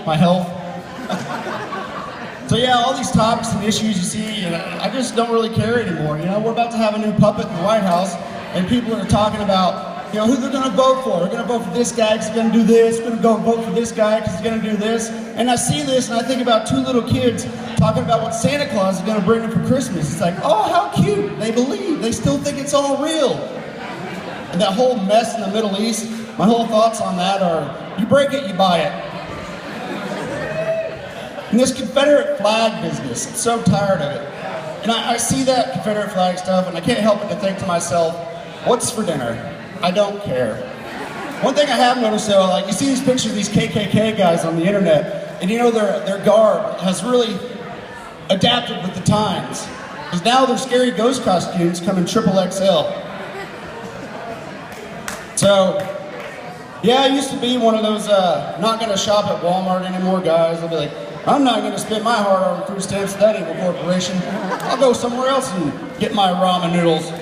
my health. So yeah, all these topics and issues you see, I just don't really care anymore. We're about to have a new puppet in the White House, and people are talking about, who they're going to vote for. They're going to vote for this guy because he's going to do this. They're going to go vote for this guy because he's going to do this. And I see this, and I think about two little kids talking about what Santa Claus is going to bring them for Christmas. It's like, oh, how cute. They believe. They still think it's all real. And that whole mess in the Middle East, my whole thoughts on that are, you break it, you buy it. And this Confederate flag business, I'm so tired of it. And I see that Confederate flag stuff, and I can't help but to think to myself, what's for dinner? I don't care. One thing I have noticed though, like you see these pictures of these KKK guys on the internet, and their garb has really adapted with the times. Because now their scary ghost costumes come in XXL. So, yeah, I used to be one of those not gonna shop at Walmart anymore guys. I'll be like, I'm not gonna spend my hard-earned food stamps to that evil corporation. I'll go somewhere else and get my ramen noodles.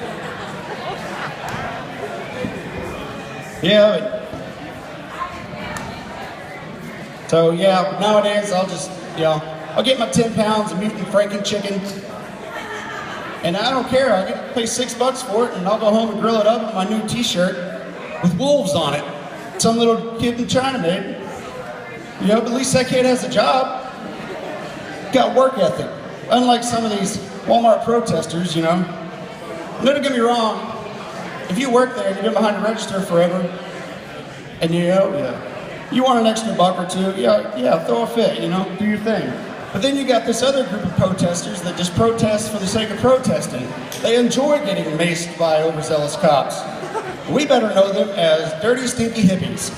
Yeah, so yeah, nowadays I'll just, I'll get my 10 pounds of mutant Franken chicken, and I don't care, I get to pay $6 for it, and I'll go home and grill it up with my new t-shirt with wolves on it. Some little kid in China made. But at least that kid has a job. Got work ethic. Unlike some of these Walmart protesters, Don't get me wrong. If you work there and you've been behind the register forever, and you want an extra $1 or $2, yeah, throw a fit, do your thing. But then you got this other group of protesters that just protest for the sake of protesting. They enjoy getting maced by overzealous cops. We better know them as dirty, stinky hippies.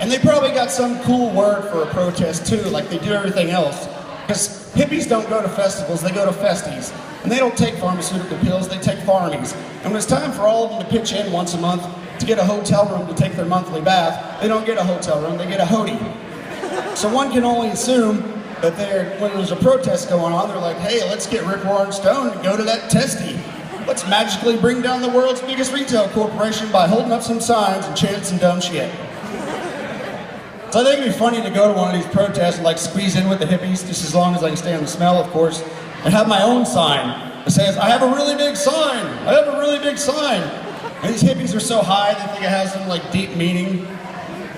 And they probably got some cool word for a protest too, like they do everything else. Because hippies don't go to festivals, they go to festies. And they don't take pharmaceutical pills, they take farmies. And when it's time for all of them to pitch in once a month to get a hotel room to take their monthly bath, they don't get a hotel room, they get a hoodie. So one can only assume that when there's a protest going on, they're like, hey, let's get Rick Warren Stone and go to that testy. Let's magically bring down the world's biggest retail corporation by holding up some signs and chanting some dumb shit. So I think it'd be funny to go to one of these protests and squeeze in with the hippies, just as long as I can stand the smell, of course, and have my own sign that says, I have a really big sign, I have a really big sign. And these hippies are so high, they think it has some deep meaning.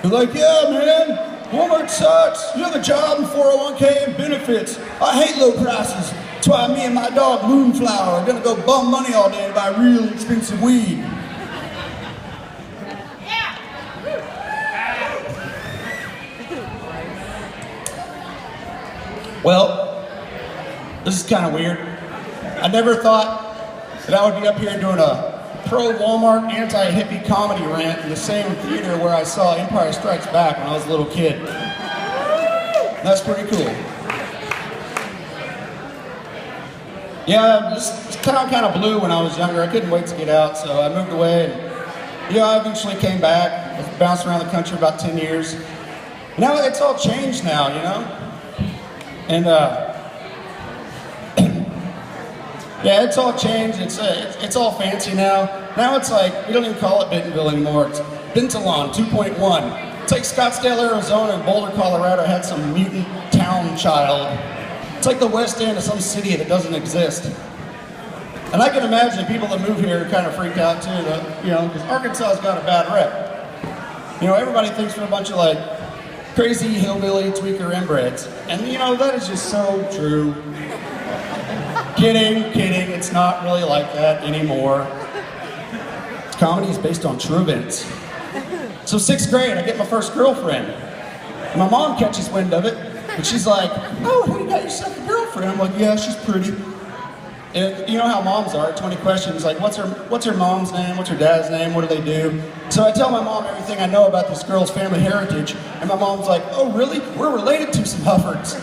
They're like, yeah man, Walmart sucks, you have a job and 401k and benefits. I hate low prices. That's why me and my dog Moonflower are gonna go bum money all day to buy real expensive weed. Well, this is kind of weird. I never thought that I would be up here doing a pro-Walmart, anti-hippie comedy rant in the same theater where I saw Empire Strikes Back when I was a little kid. That's pretty cool. Yeah, this town kind of blew when I was younger. I couldn't wait to get out, so I moved away. And, I eventually came back. I bounced around the country about 10 years. Now it's all changed now, And yeah, it's all changed. It's all fancy now. Now it's we don't even call it Bentonville anymore. It's Bentalon 2.1. It's like Scottsdale, Arizona, and Boulder, Colorado had some mutant town child. It's like the West End of some city that doesn't exist. And I can imagine people that move here are kind of freaked out too, because Arkansas's got a bad rep. Everybody thinks we're a bunch of crazy hillbilly tweaker inbreds. And that is just so true. Kidding, it's not really like that anymore. Comedy is based on true events. So 6th grade, I get my first girlfriend. And my mom catches wind of it, and she's like, oh, hey, you got yourself a girlfriend? I'm like, yeah, she's pretty. And you know how moms are, 20 questions, what's her mom's name, what's her dad's name, what do they do? So I tell my mom everything I know about this girl's family heritage, and my mom's like, oh really? We're related to some Huffords.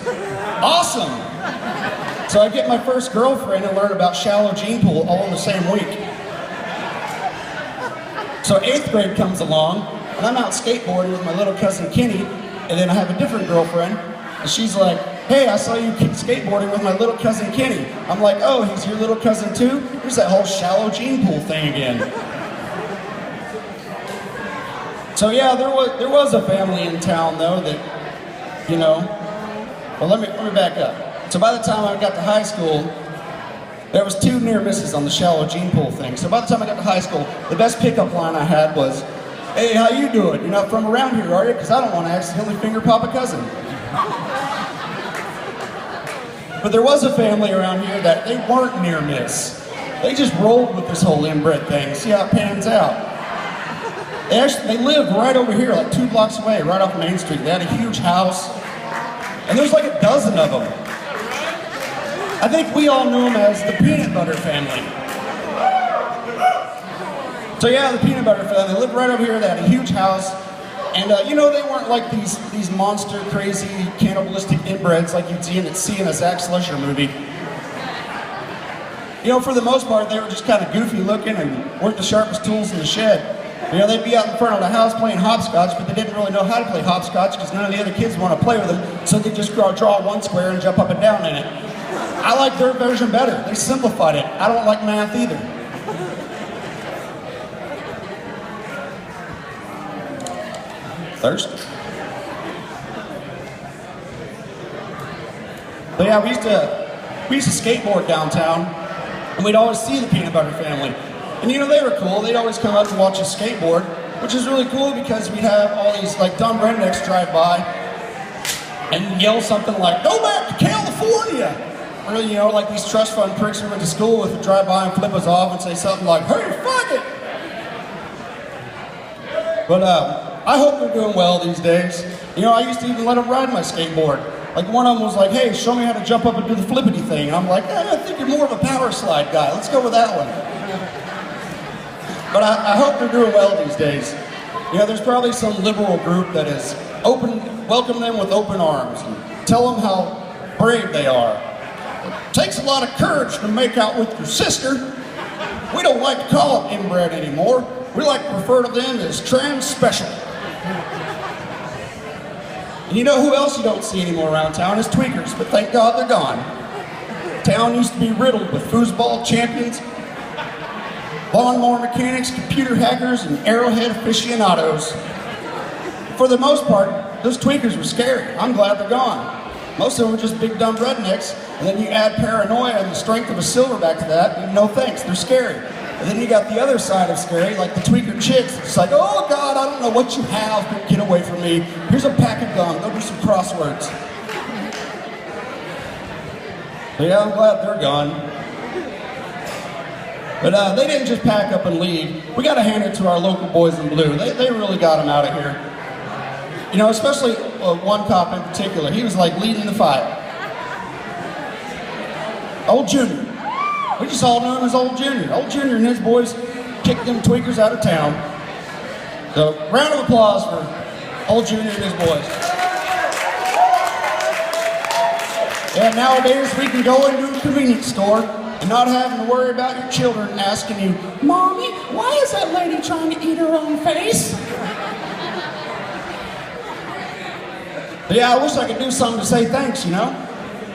Awesome! So I get my first girlfriend and learn about shallow gene pool all in the same week. So 8th grade comes along, and I'm out skateboarding with my little cousin Kenny, and then I have a different girlfriend, and she's like, hey, I saw you skateboarding with my little cousin Kenny. I'm like, oh, he's your little cousin too? There's that whole shallow gene pool thing again. So yeah, there was a family in town though that you know. Well, let me back up. So by the time I got to high school, there was 2 near misses on the shallow gene pool thing. So by the time I got to high school, the best pickup line I had was, "Hey, how you doing? You're not from around here, are you? Because I don't want to accidentally finger pop a cousin." But there was a family around here that they weren't near miss. They just rolled with this whole inbred thing, see how it pans out. They lived right over here, like 2 blocks away, right off Main Street. They had a huge house, and there's like a dozen of them. I think we all knew them as the Peanut Butter family. So yeah, the Peanut Butter family, they lived right over here, they had a huge house, and you know, they weren't like these monster, crazy, cannibalistic inbreds like you'd see in a Zach Slusher movie. You know, for the most part, they were just kind of goofy looking and weren't the sharpest tools in the shed. You know, they'd be out in front of the house playing hopscotch, but they didn't really know how to play hopscotch because none of the other kids want to play with them, so they just draw 1 square and jump up and down in it. I like their version better. They simplified it. I don't like math either. Thirsty? But yeah, we used to skateboard downtown, and we'd always see the Peanut Butter family. And you know, they were cool. They'd always come up and watch us skateboard, which is really cool because we'd have all these like dumb rednecks drive by and yell something like, "Go back to California!" Or, you know, like these trust fund pricks we went to school with would drive by and flip us off and say something like, "Hey, fuck it!" But I hope they're doing well these days. You know, I used to even let them ride my skateboard. Like one of them was like, "Hey, show me how to jump up and do the flippity thing." And I'm like, I think you're more of a power slide guy. Let's go with that one. But I hope they're doing well these days. You know, there's probably some liberal group that is welcome them with open arms and tell them how brave they are. It takes a lot of courage to make out with your sister. We don't like to call them inbred anymore. We like to refer to them as trans special. And you know who else you don't see anymore around town is tweakers, but thank God they're gone. Town used to be riddled with foosball champions, lawnmower mechanics, computer hackers, and arrowhead aficionados. For the most part, those tweakers were scary. I'm glad they're gone. Most of them were just big dumb rednecks, and then you add paranoia and the strength of a silverback to that, and no thanks, they're scary. And then you got the other side of scary, like the tweaker chicks. It's like, "Oh God, I don't know what you have, but get away from me. Here's a pack of gum, go do some crosswords." But yeah, I'm glad they're gone. But they didn't just pack up and leave. We got to hand it to our local boys in blue. They really got them out of here. You know, especially one cop in particular. He was like leading the fight. Old Junior. We just all knew him as Old Junior. Old Junior and his boys kicked them tweakers out of town. So, round of applause for Old Junior and his boys. Yeah, nowadays we can go into a convenience store and not having to worry about your children asking you, "Mommy, why is that lady trying to eat her own face?" But yeah, I wish I could do something to say thanks, you know?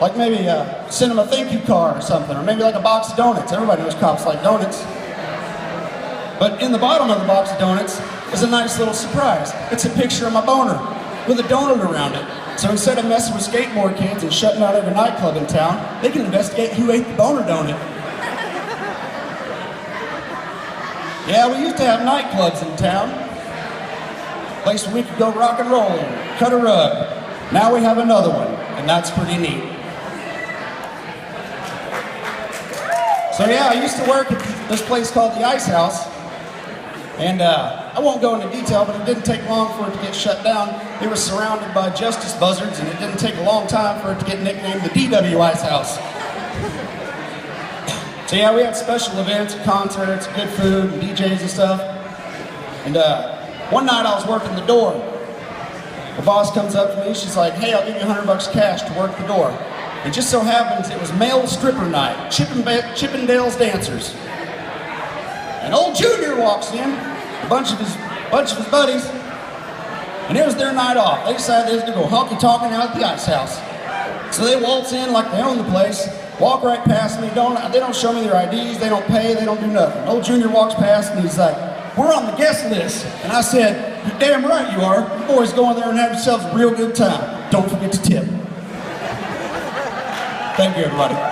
Like maybe send them a thank you card or something, or maybe like a box of donuts. Everybody knows cops like donuts. But in the bottom of the box of donuts is a nice little surprise. It's a picture of my boner with a donut around it. So instead of messing with skateboard kids and shutting out every nightclub in town, they can investigate who ate the boner donut. Yeah, we used to have nightclubs in town. Place where we could go rock and roll and cut a rug. Now we have another one, and that's pretty neat. So yeah, I used to work at this place called the Ice House, and I won't go into detail, but it didn't take long for it to get shut down. It was surrounded by justice buzzards, and it didn't take a long time for it to get nicknamed the DW Ice House. So yeah, we had special events, concerts, good food, and DJs and stuff. And one night I was working the door. The boss comes up to me, she's like, "Hey, I'll give you $100 cash to work the door." It just so happens it was male stripper night, Chippendale's dancers. And Old Junior walks in, a bunch of his buddies, and it was their night off. They decided they was gonna go honky-tonkin' out at the Ice House. So they waltz in like they own the place, walk right past me, they don't show me their IDs, they don't pay, they don't do nothing. Old Junior walks past and he's like, "We're on the guest list." And I said, "You're damn right you are. You boys go in there and have yourselves a real good time. don't forget to tip. Thank you, everybody.